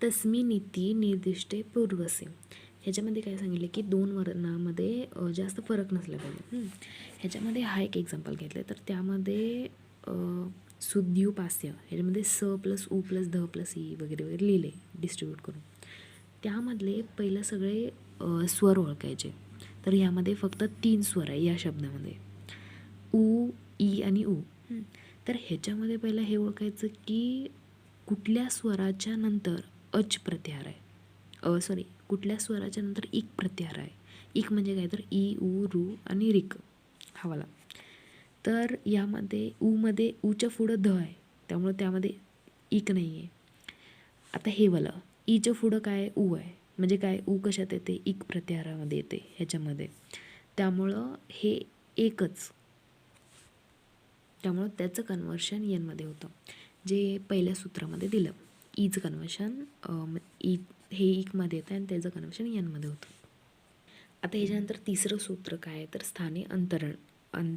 तस्मिन् नीती निर्दिष्टे पूर्वसे. ह्याच्यामध्ये काय सांगितलं की दोन वर्णामध्ये जास्त फरक नसला पाहिजे. ह्याच्यामध्ये हा एक एक्झाम्पल घेतलं आहे, तर त्यामध्ये सुद्युपास्य ह्याच्यामध्ये स प्लस उ प्लस ध प्लस ई वगैरे वगैरे लिहिले डिस्ट्रीब्यूट करून. त्यामधले पहिलं सगळे स्वर ओळखायचे. तर ह्यामध्ये फक्त 3 स्वर आहे या शब्दामध्ये, उ, ई आणि उ. तर ह्याच्यामध्ये पहिलं हे ओळखायचं की कुठल्या स्वराच्या नंतर अच प्रत्याहार आहे, कुठल्या स्वराच्या नंतर इक प्रत्याहार आहे. इक म्हणजे काय, तर ई, उ, रू आणि रिक हा वाला. तर यामध्ये ऊमध्ये ऊच्या पुढं ध आहे, त्यामुळं त्यामध्ये इक नाही आहे. आता हे वाला ईच्या पुढं काय उ आहे, म्हणजे काय उ कशात येते, इक प्रत्याहारामध्ये येते ह्याच्यामध्ये. त्यामुळं हे एकच, त्यामुळं त्याचं कन्वर्शन यनमध्ये होतं, जे पहिल्या सूत्रामध्ये दिलं. ईचं कन्वर्शन ई हे इकमध्ये येतं आणि त्याचं कन्वर्शन यनमध्ये होतं. आता ह्याच्यानंतर तिसरं सूत्र काय आहे, तर स्थाने अंतरण.